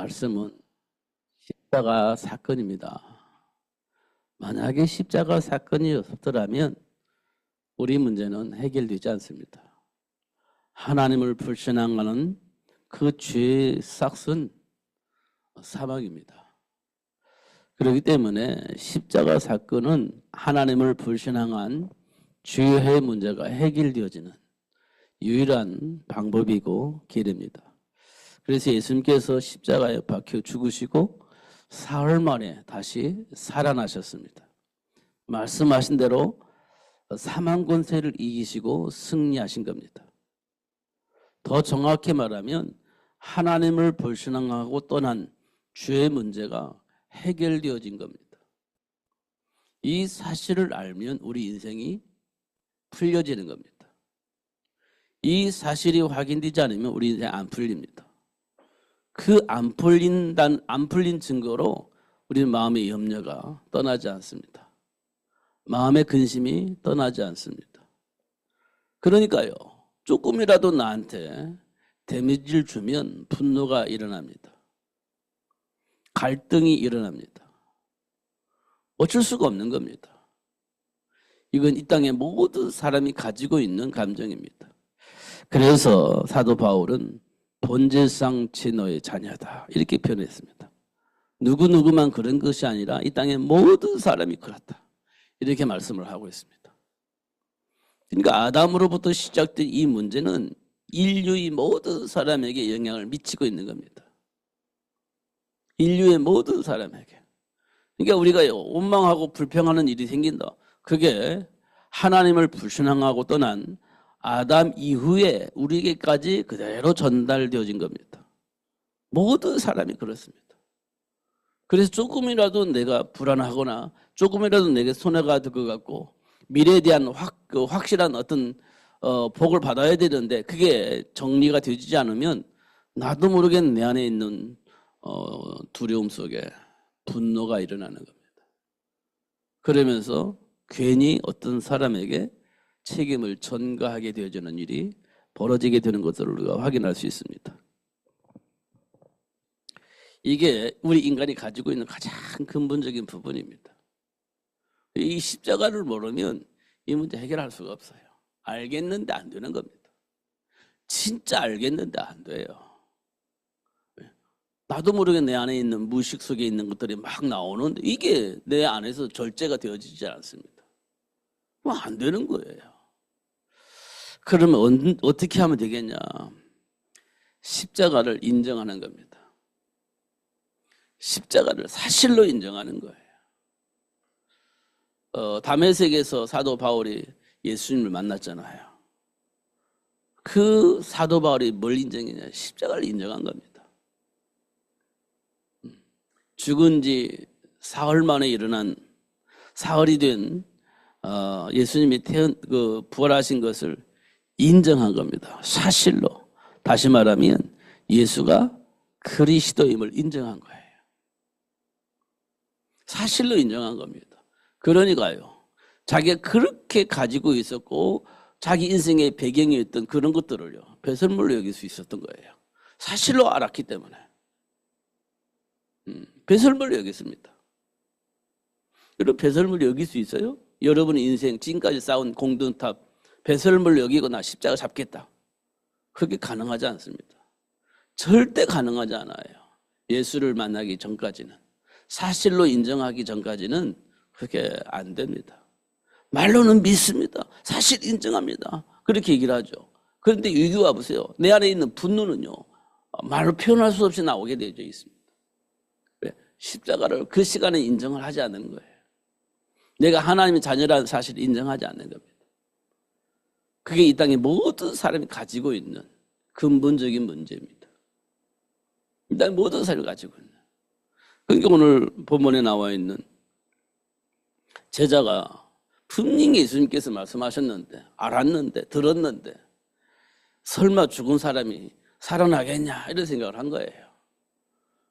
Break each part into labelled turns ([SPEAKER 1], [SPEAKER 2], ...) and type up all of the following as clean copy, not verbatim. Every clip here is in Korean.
[SPEAKER 1] 말씀은 십자가 사건입니다. 만약에 십자가 사건이 없더라면 우리 문제는 해결되지 않습니다. 하나님을 불신앙하는 그 죄의 싹은 사망입니다. 그렇기 때문에 십자가 사건은 하나님을 불신앙한 죄의 문제가 해결되어지는 유일한 방법이고 길입니다. 그래서 예수님께서 십자가에 박혀 죽으시고 사흘 만에 다시 살아나셨습니다. 말씀하신 대로 사망 권세를 이기시고 승리하신 겁니다. 더 정확히 말하면 하나님을 불신앙하고 떠난 죄의 문제가 해결되어진 겁니다. 이 사실을 알면 우리 인생이 풀려지는 겁니다. 이 사실이 확인되지 않으면 우리 인생 안 풀립니다. 그 안 풀린 증거로 우리는 마음의 염려가 떠나지 않습니다. 마음의 근심이 떠나지 않습니다. 그러니까요, 조금이라도 나한테 데미지를 주면 분노가 일어납니다. 갈등이 일어납니다. 어쩔 수가 없는 겁니다. 이건 이 땅의 모든 사람이 가지고 있는 감정입니다. 그래서 사도 바울은 본질상 너의 자녀다 이렇게 표현했습니다. 누구누구만 그런 것이 아니라 이 땅의 모든 사람이 그렇다 이렇게 말씀을 하고 있습니다. 그러니까 아담으로부터 시작된 이 문제는 인류의 모든 사람에게 영향을 미치고 있는 겁니다. 인류의 모든 사람에게. 그러니까 우리가 원망하고 불평하는 일이 생긴다. 그게 하나님을 불신앙하고 떠난 아담 이후에 우리에게까지 그대로 전달되어진 겁니다. 모든 사람이 그렇습니다. 그래서 조금이라도 내가 불안하거나 조금이라도 내게 손해가 될 것 같고 미래에 대한 확실한 어떤 복을 받아야 되는데 그게 정리가 되지 않으면 나도 모르게 내 안에 있는 두려움 속에 분노가 일어나는 겁니다. 그러면서 괜히 어떤 사람에게 책임을 전가하게 되어지는 일이 벌어지게 되는 것을 우리가 확인할 수 있습니다. 이게 우리 인간이 가지고 있는 가장 근본적인 부분입니다. 이 십자가를 모르면 이 문제 해결할 수가 없어요. 알겠는데 안 되는 겁니다. 진짜 알겠는데 안 돼요. 나도 모르게 내 안에 있는 무의식 속에 있는 것들이 막 나오는데 이게 내 안에서 절제가 되어지지 않습니다. 안 되는 거예요. 그러면 어떻게 하면 되겠냐? 십자가를 인정하는 겁니다. 십자가를 사실로 인정하는 거예요. 다메섹에서 사도 바울이 예수님을 만났잖아요. 그 사도 바울이 뭘 인정했냐? 십자가를 인정한 겁니다. 죽은 지 사흘 만에 일어난 사흘이 된 예수님이 부활하신 것을 인정한 겁니다. 사실로. 다시 말하면 예수가 그리스도임을 인정한 거예요. 사실로 인정한 겁니다. 그러니까요. 자기가 그렇게 가지고 있었고 자기 인생의 배경이었던 그런 것들을요. 배설물로 여길 수 있었던 거예요. 사실로 알았기 때문에. 배설물로 여겼습니다. 여러분 배설물로 여길 수 있어요? 여러분의 인생 지금까지 쌓은 공든탑 배설물로 여기거나 십자가 잡겠다. 그게 가능하지 않습니다. 절대 가능하지 않아요. 예수를 만나기 전까지는. 사실로 인정하기 전까지는 그게 안 됩니다. 말로는 믿습니다. 사실 인정합니다. 그렇게 얘기를 하죠. 그런데 여기 와보세요. 내 안에 있는 분노는요. 말로 표현할 수 없이 나오게 되어 있습니다. 왜? 십자가를 그 시간에 인정을 하지 않는 거예요. 내가 하나님의 자녀라는 사실을 인정하지 않는 겁니다. 그게 이 땅의 모든 사람이 가지고 있는 근본적인 문제입니다. 이 땅의 모든 사람이 가지고 있는. 그러니까 오늘 본문에 나와 있는 제자가 분명히 예수님께서 말씀하셨는데 알았는데 들었는데 설마 죽은 사람이 살아나겠냐 이런 생각을 한 거예요.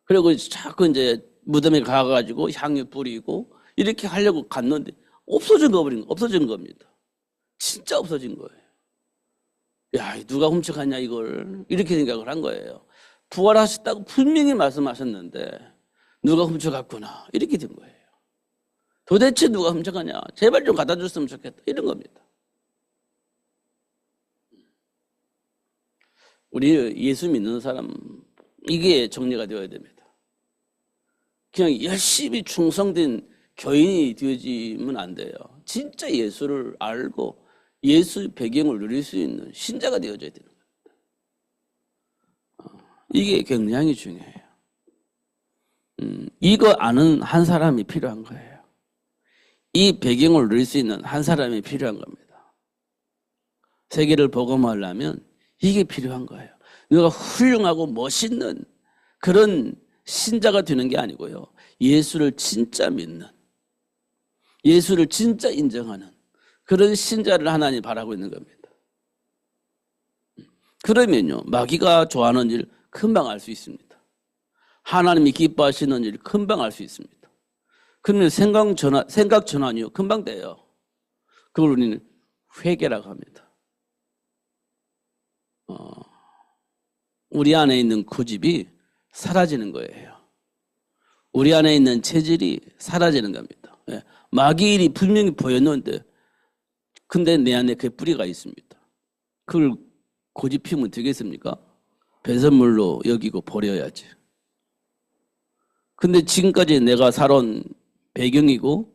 [SPEAKER 1] 그리고 자꾸 이제 무덤에 가가지고 향유 뿌리고 이렇게 하려고 갔는데 없어진 겁니다. 진짜 없어진 거예요. 야, 누가 훔쳐갔냐 이걸 이렇게 생각을 한 거예요. 부활하셨다고 분명히 말씀하셨는데 누가 훔쳐갔구나 이렇게 된 거예요. 도대체 누가 훔쳐가냐? 제발 좀 갖다 줬으면 좋겠다 이런 겁니다. 우리 예수 믿는 사람 이게 정리가 되어야 됩니다. 그냥 열심히 충성된 교인이 되어지면 안 돼요. 진짜 예수를 알고 예수 배경을 누릴 수 있는 신자가 되어져야 되는 겁니다. 이게 굉장히 중요해요. 이거 아는 한 사람이 필요한 거예요. 이 배경을 누릴 수 있는 한 사람이 필요한 겁니다. 세계를 복음하려면 이게 필요한 거예요. 누가 훌륭하고 멋있는 그런 신자가 되는 게 아니고요. 예수를 진짜 믿는, 예수를 진짜 인정하는 그런 신자를 하나님이 바라고 있는 겁니다. 그러면요, 마귀가 좋아하는 일 금방 알 수 있습니다. 하나님이 기뻐하시는 일 금방 알 수 있습니다. 그러면 생각 전환이요, 금방 돼요. 그걸 우리는 회개라고 합니다. 우리 안에 있는 고집이 사라지는 거예요. 우리 안에 있는 체질이 사라지는 겁니다. 예. 마귀 일이 분명히 보였는데 근데 내 안에 그 뿌리가 있습니다. 그걸 고집 피우면 되겠습니까? 배설물로 여기고 버려야지. 근데 지금까지 내가 살아온 배경이고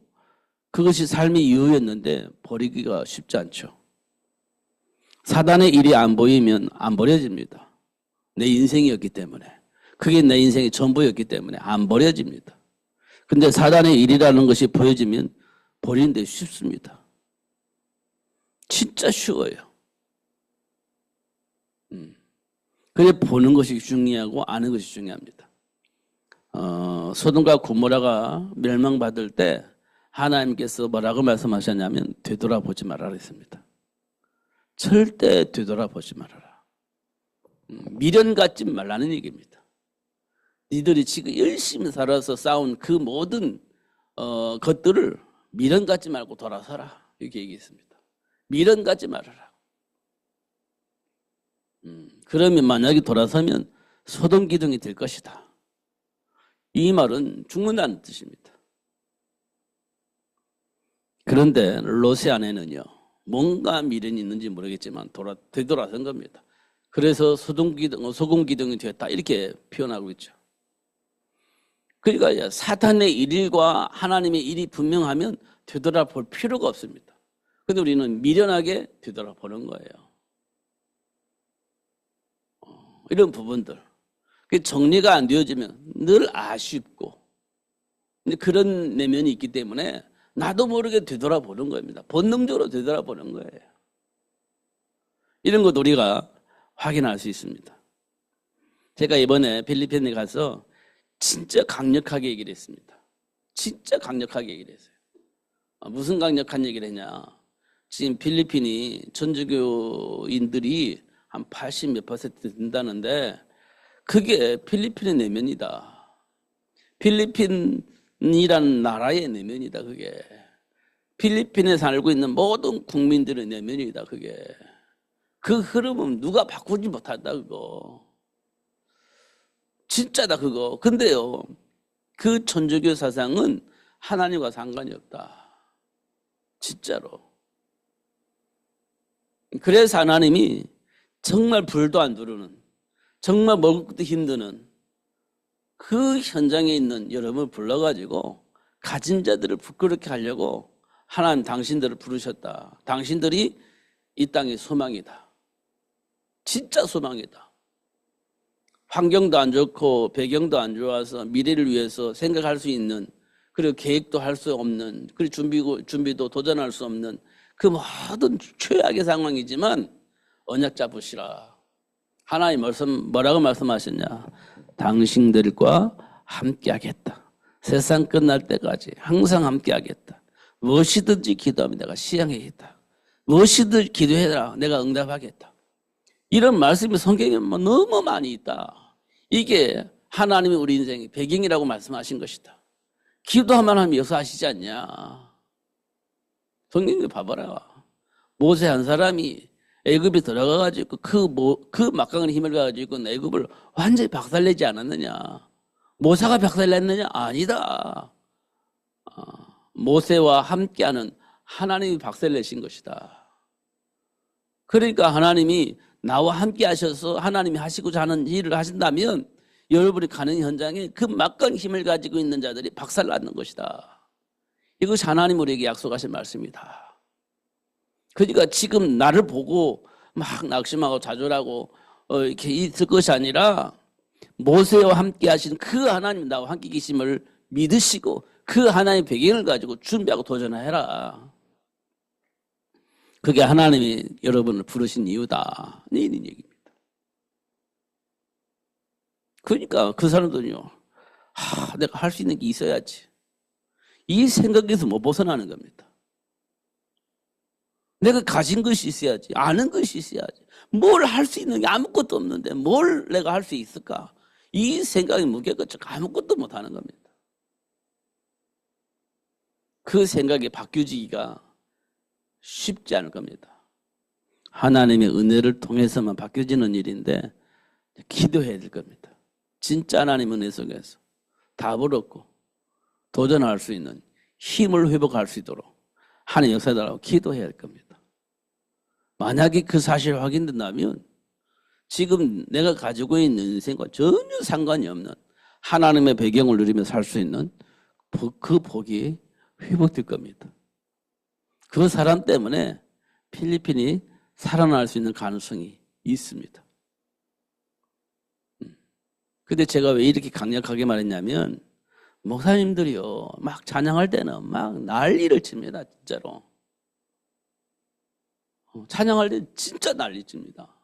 [SPEAKER 1] 그것이 삶의 이유였는데 버리기가 쉽지 않죠. 사단의 일이 안 보이면 안 버려집니다. 내 인생이었기 때문에. 그게 내 인생의 전부였기 때문에 안 버려집니다. 근데 사단의 일이라는 것이 보여지면 버리는데 쉽습니다. 진짜 쉬워요. 그래 보는 것이 중요하고 아는 것이 중요합니다. 소돔과 고모라가 멸망받을 때 하나님께서 뭐라고 말씀하셨냐면 되돌아보지 말아라 했습니다. 절대 되돌아보지 말아라. 미련 갖지 말라는 얘기입니다. 니들이 지금 열심히 살아서 쌓은 그 모든 것들을 미련 갖지 말고 돌아서라 이렇게 얘기했습니다. 미련 갖지 말아라. 그러면 만약에 돌아서면 소돔 기둥이 될 것이다. 이 말은 죽는다는 뜻입니다. 그런데 롯의 아내는요, 뭔가 미련이 있는지 모르겠지만 되돌아선 겁니다. 그래서 소금 기둥이 되었다 이렇게 표현하고 있죠. 그러니까 사탄의 일과 하나님의 일이 분명하면 되돌아볼 필요가 없습니다. 그런데 우리는 미련하게 되돌아보는 거예요. 이런 부분들. 정리가 안 되어지면 늘 아쉽고 그런 내면이 있기 때문에 나도 모르게 되돌아보는 겁니다. 본능적으로 되돌아보는 거예요. 이런 것 우리가 확인할 수 있습니다. 제가 이번에 필리핀에 가서 진짜 강력하게 얘기를 했습니다. 진짜 강력하게 얘기를 했어요. 무슨 강력한 얘기를 했냐. 지금 필리핀이 천주교인들이 한 80 몇 퍼센트 된다는데 그게 필리핀의 내면이다. 필리핀이라는 나라의 내면이다. 그게 필리핀에 살고 있는 모든 국민들의 내면이다. 그게 그 흐름은 누가 바꾸지 못한다. 그거 진짜다. 그거 근데요 그 천주교 사상은 하나님과 상관이 없다. 진짜로. 그래서 하나님이 정말 불도 안 들어오는 정말 먹을 것도 힘드는 그 현장에 있는 여러분을 불러가지고 가진 자들을 부끄럽게 하려고 하나님 당신들을 부르셨다. 당신들이 이 땅의 소망이다. 진짜 소망이다. 환경도 안 좋고 배경도 안 좋아서 미래를 위해서 생각할 수 있는 그리고 계획도 할 수 없는 그리고 준비도 도전할 수 없는 그 모든 최악의 상황이지만 언약 잡으시라. 하나님 뭐라고 말씀하셨냐. 당신들과 함께 하겠다. 세상 끝날 때까지 항상 함께 하겠다. 무엇이든지 기도하면 내가 시행하겠다. 무엇이든 기도해라. 내가 응답하겠다. 이런 말씀이 성경에 너무 많이 있다. 이게 하나님이 우리 인생의 배경이라고 말씀하신 것이다. 기도하면 하나님 역사하시지 않냐. 성경에 봐봐라. 모세 한 사람이 애굽에 들어가가지고 그 막강한 힘을 가지고 애굽을 완전히 박살내지 않았느냐? 모세가 박살냈느냐? 아니다. 모세와 함께하는 하나님이 박살내신 것이다. 그러니까 하나님이 나와 함께 하셔서 하나님이 하시고자 하는 일을 하신다면 여러분이 가는 현장에 그 막강한 힘을 가지고 있는 자들이 박살나는 것이다. 이것이 하나님 우리에게 약속하신 말씀이다. 그러니까 지금 나를 보고 막 낙심하고 좌절하고 이렇게 있을 것이 아니라 모세와 함께 하신 그 하나님 나와 함께 계심을 믿으시고 그 하나님의 배경을 가지고 준비하고 도전해라. 그게 하나님이 여러분을 부르신 이유다. 이런 얘기입니다. 그러니까 그 사람들은요, 내가 할 수 있는 게 있어야지. 이 생각에서 못 벗어나는 겁니다. 내가 가진 것이 있어야지. 아는 것이 있어야지. 뭘 할 수 있는 게 아무것도 없는데 뭘 내가 할 수 있을까? 이 생각이 무게가 아무것도 못 하는 겁니다. 그 생각이 바뀌어지기가 쉽지 않을 겁니다. 하나님의 은혜를 통해서만 바뀌어지는 일인데 기도해야 될 겁니다. 진짜 하나님 은혜 속에서 답을 얻고 도전할 수 있는 힘을 회복할 수 있도록 하나님 역사달라고 기도해야 할 겁니다. 만약에 그 사실이 확인된다면 지금 내가 가지고 있는 인생과 전혀 상관이 없는 하나님의 배경을 누리며 살 수 있는 그 복이 회복될 겁니다. 그 사람 때문에 필리핀이 살아날 수 있는 가능성이 있습니다. 근데 제가 왜 이렇게 강력하게 말했냐면 목사님들이요 막 찬양할 때는 막 난리를 칩니다. 진짜로 찬양할 때 진짜 난리 칩니다.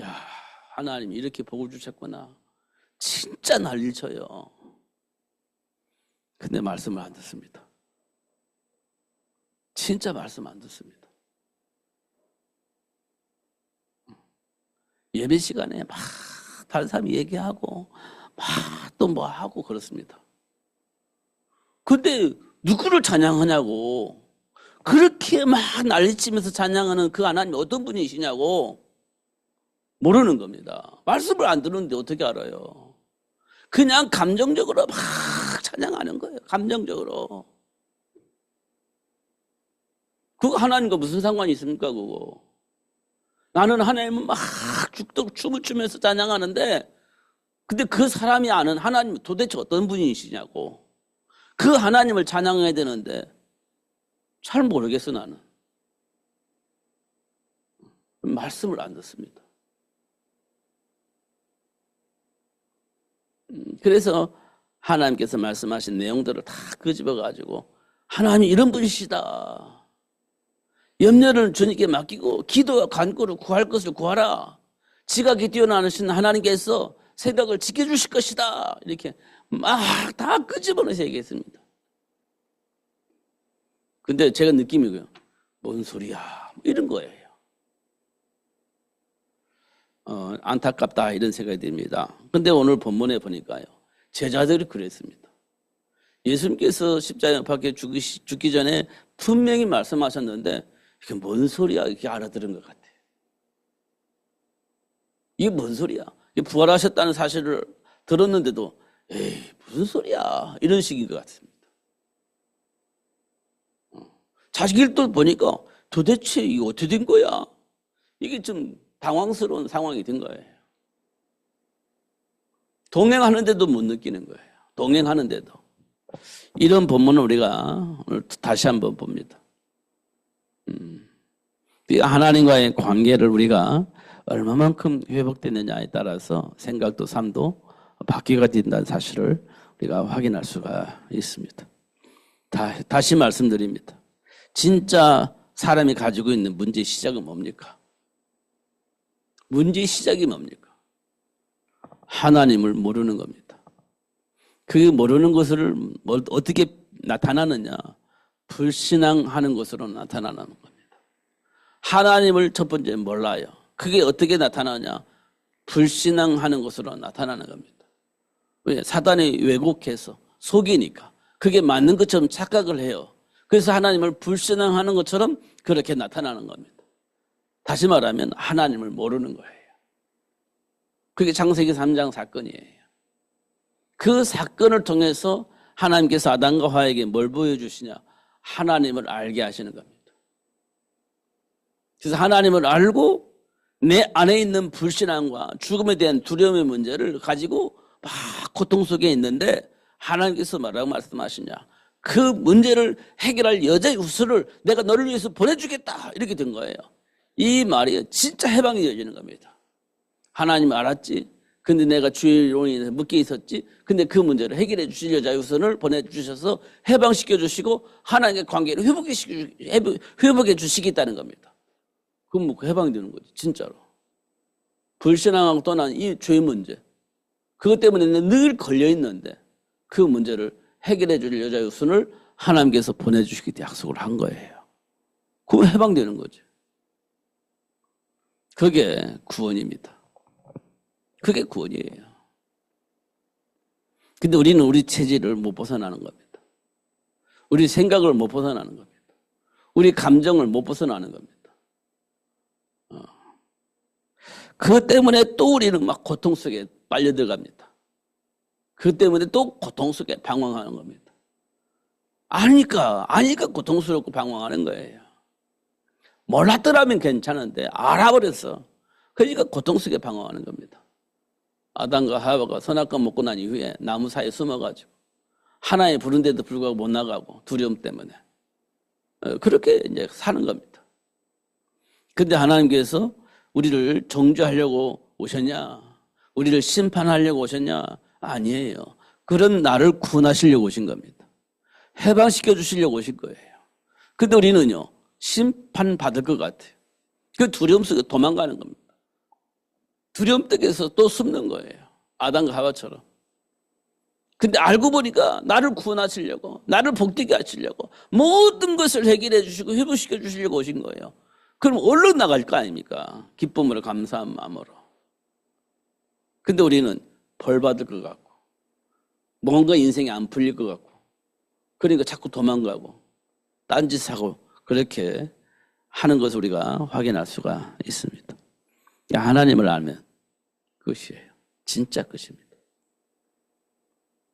[SPEAKER 1] 야, 하나님이 이렇게 복을 주셨구나. 진짜 난리를 쳐요. 근데 말씀을 안 듣습니다. 진짜 말씀 안 듣습니다. 예배 시간에 막 다른 사람이 얘기하고 막 또 뭐 하고 그렇습니다. 근데 누구를 찬양하냐고. 그렇게 막 난리치면서 찬양하는 그 하나님이 어떤 분이시냐고 모르는 겁니다. 말씀을 안 듣는데 어떻게 알아요? 그냥 감정적으로 막 찬양하는 거예요. 감정적으로. 그거 하나님과 무슨 상관이 있습니까? 그거. 나는 하나님은 막 죽도록 춤을 추면서 찬양하는데 근데 그 사람이 아는 하나님이 도대체 어떤 분이시냐고. 그 하나님을 찬양해야 되는데 잘 모르겠어 나는. 말씀을 안 듣습니다. 그래서 하나님께서 말씀하신 내용들을 다 끄집어가지고 하나님이 이런 분이시다. 염려를 주님께 맡기고 기도와 간구로 구할 것을 구하라. 지각이 뛰어나신 하나님께서 생각을 지켜주실 것이다. 이렇게 막 다 끄집어내서 얘기했습니다. 근데 제가 느낌이고요. 뭔 소리야. 이런 거예요. 안타깝다 이런 생각이 듭니다. 근데 오늘 본문에 보니까요. 제자들이 그랬습니다. 예수님께서 십자가에 밖에 죽기 전에 분명히 말씀하셨는데 이게 뭔 소리야 이렇게 알아들은 것 같아요. 이게 뭔 소리야? 부활하셨다는 사실을 들었는데도 에이 무슨 소리야 이런 식인 것 같습니다. 자식들도 보니까 도대체 이게 어떻게 된 거야? 이게 좀 당황스러운 상황이 된 거예요. 동행하는데도 못 느끼는 거예요. 동행하는데도. 이런 본문을 우리가 오늘 다시 한번 봅니다. 하나님과의 관계를 우리가 얼마만큼 회복되느냐에 따라서 생각도 삶도 바뀌게 된다는 사실을 우리가 확인할 수가 있습니다. 다시 말씀드립니다. 진짜 사람이 가지고 있는 문제의 시작은 뭡니까? 문제의 시작이 뭡니까? 하나님을 모르는 겁니다. 그 모르는 것을 어떻게 나타나느냐? 불신앙하는 것으로 나타나는 겁니다. 하나님을 첫 번째 몰라요. 그게 어떻게 나타나냐? 불신앙하는 것으로 나타나는 겁니다. 왜? 사단이 왜곡해서 속이니까 그게 맞는 것처럼 착각을 해요. 그래서 하나님을 불신앙하는 것처럼 그렇게 나타나는 겁니다. 다시 말하면 하나님을 모르는 거예요. 그게 창세기 3장 사건이에요. 그 사건을 통해서 하나님께서 아담과 하와에게 뭘 보여주시냐? 하나님을 알게 하시는 겁니다. 그래서 하나님을 알고 내 안에 있는 불신앙과 죽음에 대한 두려움의 문제를 가지고 막 고통 속에 있는데 하나님께서 뭐라고 말씀하시냐? 그 문제를 해결할 여자의 후손을 내가 너를 위해서 보내주겠다 이렇게 된 거예요. 이 말이 진짜 해방이 되어지는 겁니다. 하나님 알았지? 근데 내가 주의 이론에 묶여 있었지? 근데 그 문제를 해결해 주실 여자의 후손을 보내주셔서 해방시켜 주시고 하나님의 관계를 회복해 주시겠다는 겁니다. 그럼 뭐 해방이 되는 거지 진짜로. 불신앙하고 떠난 이 죄의 문제, 그것 때문에 늘 걸려 있는데 그 문제를 해결해 줄 여자의 후손을 하나님께서 보내주시겠다 약속을 한 거예요. 그럼 해방되는 거죠. 그게 구원입니다. 그게 구원이에요. 근데 우리는 우리 체질을 못 벗어나는 겁니다. 우리 생각을 못 벗어나는 겁니다. 우리 감정을 못 벗어나는 겁니다. 그것 때문에 또 우리는 막 고통 속에 빨려 들어갑니다. 그것 때문에 또 고통 속에 방황하는 겁니다. 아니까 고통스럽고 방황하는 거예요. 몰랐더라면 괜찮은데 알아버렸어. 그러니까 고통 속에 방황하는 겁니다. 아담과 하와가 선악과 먹고 난 이후에 나무 사이에 숨어가지고 하나님 부른데도 불구하고 못 나가고 두려움 때문에 그렇게 이제 사는 겁니다. 근데 하나님께서 우리를 정죄하려고 오셨냐? 우리를 심판하려고 오셨냐? 아니에요. 그런 나를 구원하시려고 오신 겁니다. 해방시켜 주시려고 오신 거예요. 근데 우리는요, 심판받을 것 같아요. 그 두려움 속에 도망가는 겁니다. 두려움 속에서 또 숨는 거예요. 아담과 하와처럼. 근데 알고 보니까 나를 구원하시려고, 나를 복되게 하시려고 모든 것을 해결해 주시고 회복시켜 주시려고 오신 거예요. 그럼 얼른 나갈 거 아닙니까? 기쁨으로 감사한 마음으로. 근데 우리는 벌 받을 것 같고 뭔가 인생이 안 풀릴 것 같고 그러니까 자꾸 도망가고 딴짓하고 그렇게 하는 것을 우리가 확인할 수가 있습니다. 하나님을 알면 그것이에요. 진짜 것입니다.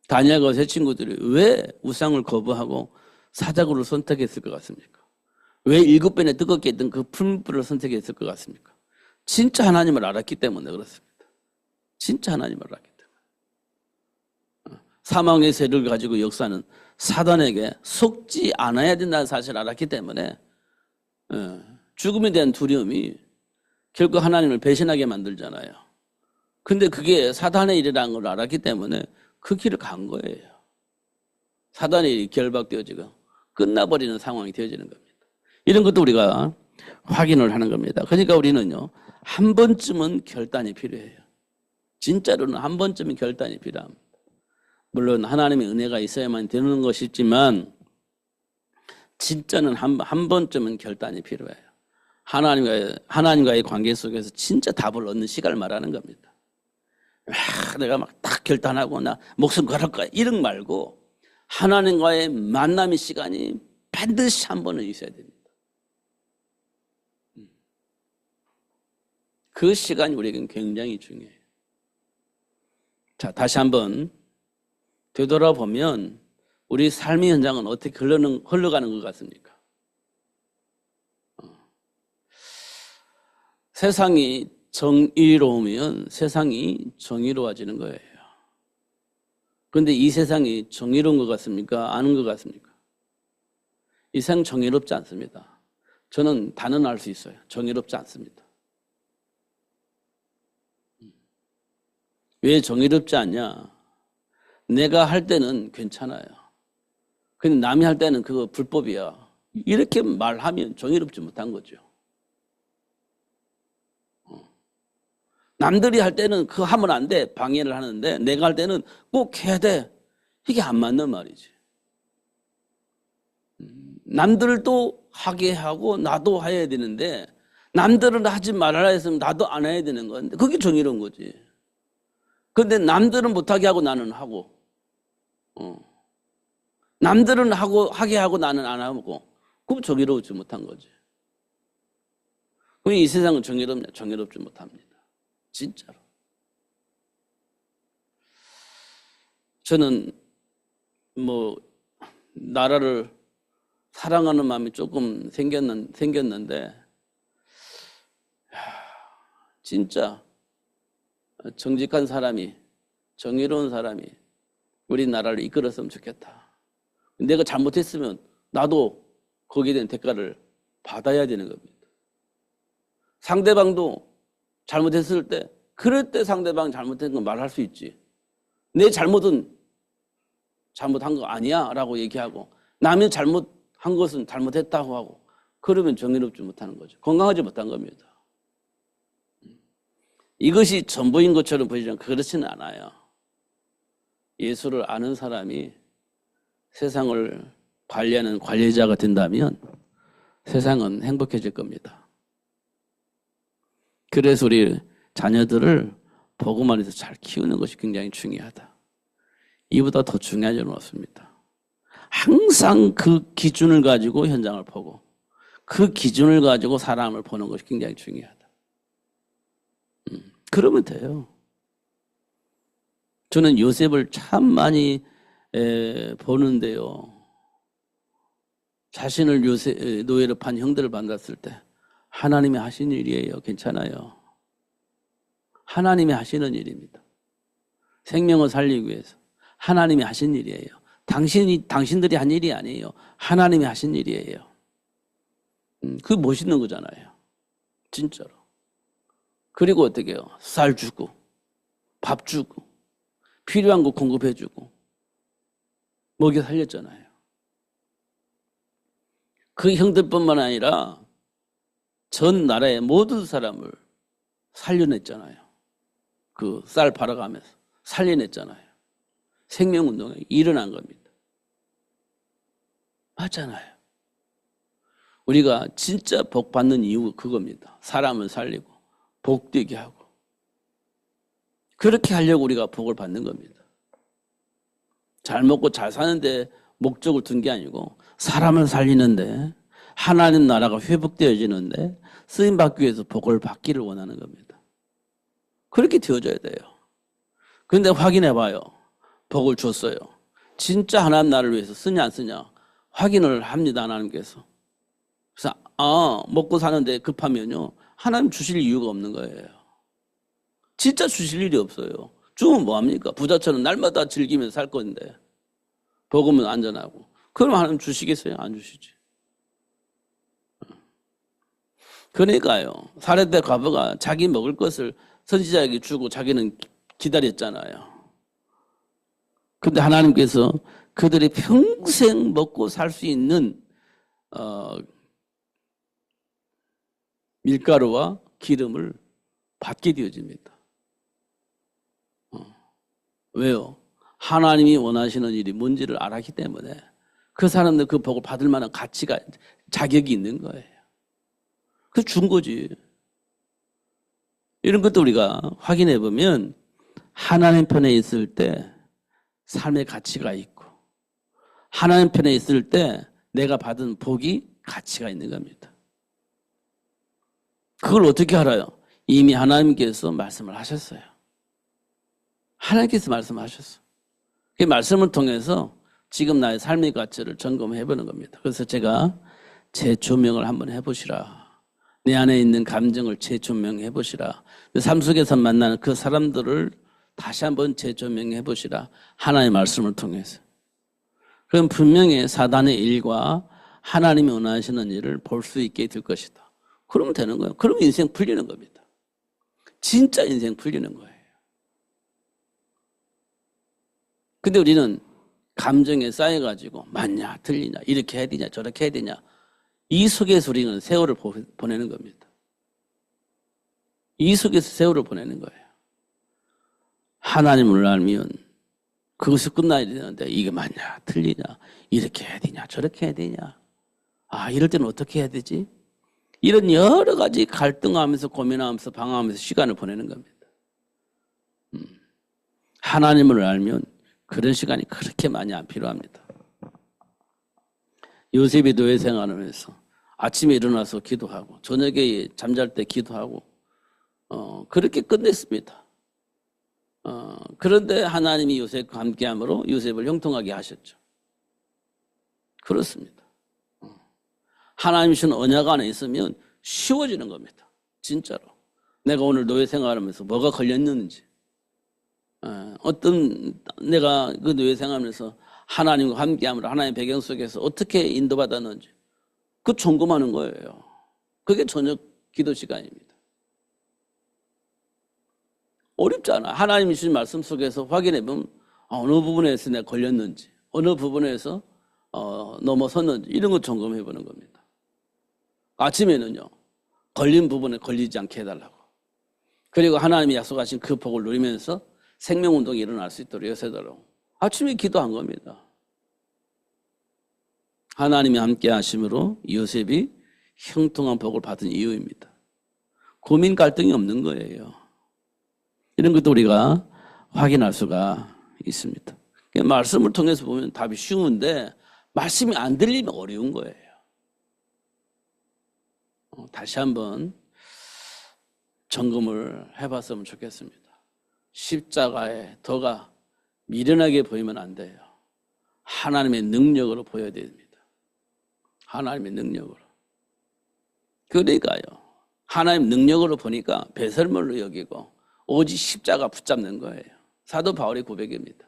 [SPEAKER 1] 다니엘과 제 친구들이 왜 우상을 거부하고 사자굴을 선택했을 것 같습니까? 왜 7번에 뜨겁게 했던 그 풀무불을 선택했을 것 같습니까? 진짜 하나님을 알았기 때문에 그렇습니다. 진짜 하나님을 알았기 때문에. 사망의 세를 가지고 역사는 사단에게 속지 않아야 된다는 사실을 알았기 때문에 죽음에 대한 두려움이 결국 하나님을 배신하게 만들잖아요. 근데 그게 사단의 일이라는 걸 알았기 때문에 그 길을 간 거예요. 사단의 일이 결박되어지고 끝나버리는 상황이 되어지는 겁니다. 이런 것도 우리가 확인을 하는 겁니다. 그러니까 우리는요, 한 번쯤은 결단이 필요해요. 진짜로는 한 번쯤은 결단이 필요합니다. 물론 하나님의 은혜가 있어야만 되는 것이지만 진짜는 한 번쯤은 결단이 필요해요. 하나님과의 관계 속에서 진짜 답을 얻는 시간을 말하는 겁니다. 내가 막 딱 결단하고 나 목숨 걸을 거야 이런 말고 하나님과의 만남의 시간이 반드시 한 번은 있어야 됩니다. 그 시간이 우리에게는 굉장히 중요해요. 자, 다시 한번 되돌아보면 우리 삶의 현장은 어떻게 흘러가는 것 같습니까? 세상이 정의로우면 세상이 정의로워지는 거예요. 그런데 이 세상이 정의로운 것 같습니까? 아닌 것 같습니까? 이 세상 정의롭지 않습니다. 저는 단언할 수 있어요. 정의롭지 않습니다. 왜 정의롭지 않냐? 내가 할 때는 괜찮아요. 근데 남이 할 때는 그거 불법이야. 이렇게 말하면 정의롭지 못한 거죠. 남들이 할 때는 그거 하면 안 돼. 방해를 하는데 내가 할 때는 꼭 해야 돼. 이게 안 맞는 말이지. 남들도 하게 하고 나도 해야 되는데 남들은 하지 말아라 했으면 나도 안 해야 되는 건데 그게 정의로운 거지. 그런데 남들은 못하게 하고 나는 하고 남들은 하게 하고 나는 안 하고 그럼 정의로우지 못한 거지. 그럼 이 세상은 정의롭냐? 정의롭지 못합니다. 진짜로. 저는 나라를 사랑하는 마음이 조금 생겼는데 진짜 정직한 사람이, 정의로운 사람이 우리나라를 이끌었으면 좋겠다. 내가 잘못했으면 나도 거기에 대한 대가를 받아야 되는 겁니다. 상대방도 잘못했을 때, 그럴 때 상대방 잘못한 건 말할 수 있지. 내 잘못은 잘못한 거 아니야 라고 얘기하고, 남이 잘못한 것은 잘못했다고 하고, 그러면 정의롭지 못하는 거죠. 건강하지 못한 겁니다. 이것이 전부인 것처럼 보이지만 그렇지는 않아요. 예수를 아는 사람이 세상을 관리하는 관리자가 된다면 세상은 행복해질 겁니다. 그래서 우리 자녀들을 복음 안에서 잘 키우는 것이 굉장히 중요하다. 이보다 더 중요한 점은 없습니다. 항상 그 기준을 가지고 현장을 보고 그 기준을 가지고 사람을 보는 것이 굉장히 중요하다. 그러면 돼요. 저는 요셉을 참 많이 보는데요. 자신을 노예로 판 형들을 만났을 때 하나님이 하신 일이에요. 괜찮아요. 하나님이 하시는 일입니다. 생명을 살리기 위해서 하나님이 하신 일이에요. 당신들이 한 일이 아니에요. 하나님이 하신 일이에요. 그게 멋있는 거잖아요. 진짜로. 그리고 어떻게 해요? 쌀 주고 밥 주고 필요한 거 공급해 주고 먹여 살렸잖아요. 그 형들뿐만 아니라 전 나라의 모든 사람을 살려냈잖아요. 그 쌀 팔아가면서 살려냈잖아요. 생명운동이 일어난 겁니다. 맞잖아요. 우리가 진짜 복 받는 이유가 그겁니다. 사람을 살리고 복되게 하고 그렇게 하려고 우리가 복을 받는 겁니다. 잘 먹고 잘 사는데 목적을 둔 게 아니고 사람을 살리는데 하나님 나라가 회복되어지는데 쓰임받기 위해서 복을 받기를 원하는 겁니다. 그렇게 되어져야 돼요. 그런데 확인해 봐요. 복을 줬어요. 진짜 하나님 나라를 위해서 쓰냐 안 쓰냐 확인을 합니다. 하나님께서. 그래서 먹고 사는데 급하면요. 하나님 주실 이유가 없는 거예요. 진짜 주실 일이 없어요. 주면 뭐합니까? 부자처럼 날마다 즐기면서 살 건데 복음은 안전하고. 그럼 하나님 주시겠어요? 안 주시지. 그러니까요. 사렙대 과부가 자기 먹을 것을 선지자에게 주고 자기는 기다렸잖아요. 근데 하나님께서 그들이 평생 먹고 살 수 있는 밀가루와 기름을 받게 되어집니다. 왜요? 하나님이 원하시는 일이 뭔지를 알았기 때문에 그 사람들 그 복을 받을 만한 가치가, 자격이 있는 거예요. 그래서 준 거지. 이런 것도 우리가 확인해 보면 하나님 편에 있을 때 삶의 가치가 있고 하나님 편에 있을 때 내가 받은 복이 가치가 있는 겁니다. 그걸 어떻게 알아요? 이미 하나님께서 말씀을 하셨어요. 하나님께서 말씀하셨어요. 그 말씀을 통해서 지금 나의 삶의 가치를 점검해 보는 겁니다. 그래서 제가 재조명을 한번 해보시라. 내 안에 있는 감정을 재조명해 보시라. 삶 속에서 만나는 그 사람들을 다시 한번 재조명해 보시라. 하나님의 말씀을 통해서. 그럼 분명히 사단의 일과 하나님이 원하시는 일을 볼 수 있게 될 것이다. 그러면 되는 거예요. 그러면 인생 풀리는 겁니다. 진짜 인생 풀리는 거예요. 근데 우리는 감정에 쌓여가지고 맞냐 틀리냐 이렇게 해야 되냐 저렇게 해야 되냐 이 속에서 우리는 세월을 보내는 겁니다. 이 속에서 세월을 보내는 거예요. 하나님을 알면 그것이 끝나야 되는데 이게 맞냐 틀리냐 이렇게 해야 되냐 저렇게 해야 되냐 이럴 때는 어떻게 해야 되지? 이런 여러 가지 갈등하면서 고민하면서 방황하면서 시간을 보내는 겁니다. 하나님을 알면 그런 시간이 그렇게 많이 안 필요합니다. 요셉이 노예 생활하면서 아침에 일어나서 기도하고 저녁에 잠잘 때 기도하고 그렇게 끝냈습니다. 그런데 하나님이 요셉과 함께함으로 요셉을 형통하게 하셨죠. 그렇습니다. 하나님 주신 언약 안에 있으면 쉬워지는 겁니다. 진짜로. 내가 오늘 노예 생활하면서 뭐가 걸렸는지, 내가 그 노예 생활하면서 하나님과 함께함으로 하나님의 배경 속에서 어떻게 인도받았는지 그 점검하는 거예요. 그게 저녁 기도 시간입니다. 어렵지 않아. 하나님이 주신 말씀 속에서 확인해 보면 어느 부분에서 내가 걸렸는지, 어느 부분에서 넘어섰는지 이런 거 점검해 보는 겁니다. 아침에는요, 걸린 부분에 걸리지 않게 해달라고. 그리고 하나님이 약속하신 그 복을 누리면서 생명운동이 일어날 수 있도록 여세달라고. 아침에 기도한 겁니다. 하나님이 함께 하심으로 요셉이 형통한 복을 받은 이유입니다. 고민 갈등이 없는 거예요. 이런 것도 우리가 확인할 수가 있습니다. 말씀을 통해서 보면 답이 쉬운데 말씀이 안 들리면 어려운 거예요. 다시 한번 점검을 해봤으면 좋겠습니다. 십자가의 덫가 미련하게 보이면 안 돼요. 하나님의 능력으로 보여야 됩니다. 하나님의 능력으로. 그러니까요. 하나님 능력으로 보니까 배설물로 여기고 오직 십자가 붙잡는 거예요. 사도 바울의 고백입니다.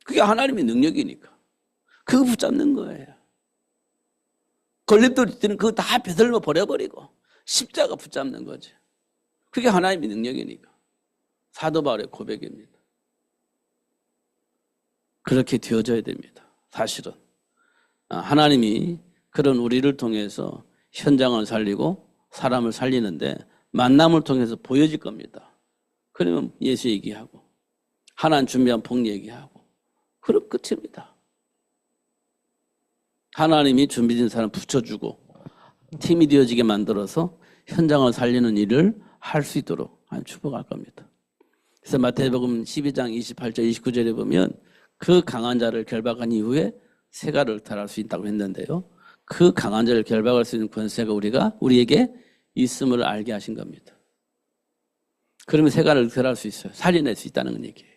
[SPEAKER 1] 그게 하나님의 능력이니까. 그거 붙잡는 거예요. 걸림돌 때는 그거 다 배설물 버려버리고 십자가 붙잡는 거죠. 그게 하나님의 능력이니까. 사도 바울의 고백입니다. 그렇게 되어져야 됩니다. 사실은. 하나님이 그런 우리를 통해서 현장을 살리고 사람을 살리는데 만남을 통해서 보여질 겁니다. 그러면 예수 얘기하고 하나님 준비한 복 얘기하고 그럼 끝입니다. 하나님이 준비된 사람 붙여주고 팀이 되어지게 만들어서 현장을 살리는 일을 할 수 있도록 축복할 겁니다. 그래서 마태복음 12장 28절 29절에 보면 그 강한 자를 결박한 이후에 세가를 탈할 수 있다고 했는데요. 그 강한 자를 결박할 수 있는 권세가 우리에게 있음을 알게 하신 겁니다. 그러면 세가를 탈할 수 있어요. 살려낼 수 있다는 얘기예요.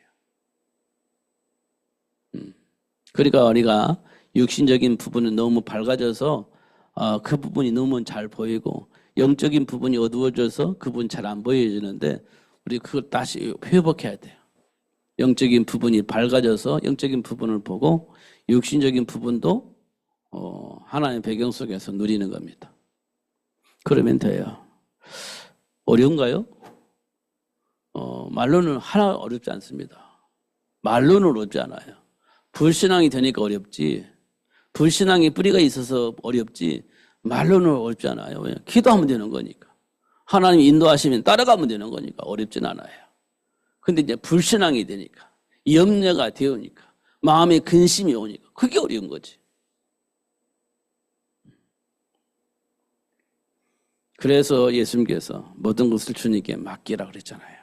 [SPEAKER 1] 그러니까 우리가 육신적인 부분은 너무 밝아져서 그 부분이 너무 잘 보이고 영적인 부분이 어두워져서 그 부분이 잘 안 보여지는데 우리 그걸 다시 회복해야 돼요. 영적인 부분이 밝아져서 영적인 부분을 보고 육신적인 부분도 하나님의 배경 속에서 누리는 겁니다. 그러면 돼요. 어려운가요? 말로는 하나 어렵지 않습니다. 말로는 어렵지 않아요. 불신앙이 되니까 어렵지, 불신앙이 뿌리가 있어서 어렵지 말로는 어렵지 않아요. 왜냐? 기도하면 되는 거니까. 하나님 인도하시면 따라가면 되는 거니까 어렵진 않아요. 근데 이제 불신앙이 되니까, 염려가 되오니까, 마음에 근심이 오니까 그게 어려운 거지. 그래서 예수님께서 모든 것을 주님께 맡기라 그랬잖아요.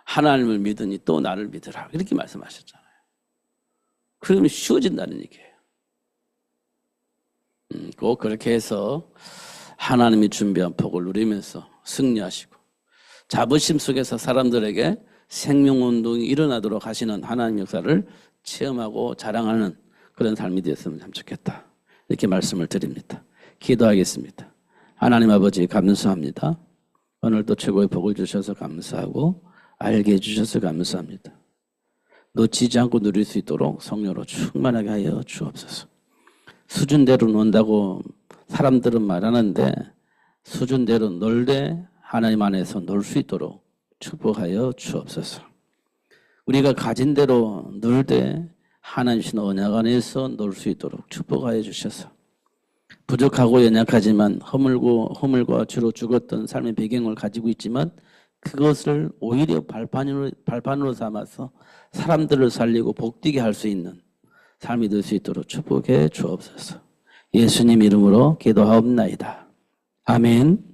[SPEAKER 1] 하나님을 믿으니 또 나를 믿으라 이렇게 말씀하셨잖아요. 그러면 쉬워진다는 얘기예요. 꼭 그렇게 해서 하나님이 준비한 복을 누리면서 승리하시고 자부심 속에서 사람들에게 생명운동이 일어나도록 하시는 하나님 역사를 체험하고 자랑하는 그런 삶이 되었으면 참 좋겠다. 이렇게 말씀을 드립니다. 기도하겠습니다. 하나님 아버지 감사합니다. 오늘도 최고의 복을 주셔서 감사하고 알게 해주셔서 감사합니다. 놓치지 않고 누릴 수 있도록 성령으로 충만하게 하여 주옵소서. 수준대로 논다고 사람들은 말하는데 수준대로 놀되 하나님 안에서 놀 수 있도록 축복하여 주옵소서. 우리가 가진 대로 놀되 하나님 주신 언약 안에서 놀 수 있도록 축복하여 주셔서 부족하고 연약하지만 허물과 주로 죽었던 삶의 배경을 가지고 있지만 그것을 오히려 발판으로 삼아서 사람들을 살리고 복되게 할 수 있는 삶이 될 수 있도록 축복해 주옵소서. 예수님 이름으로 기도하옵나이다. 아멘.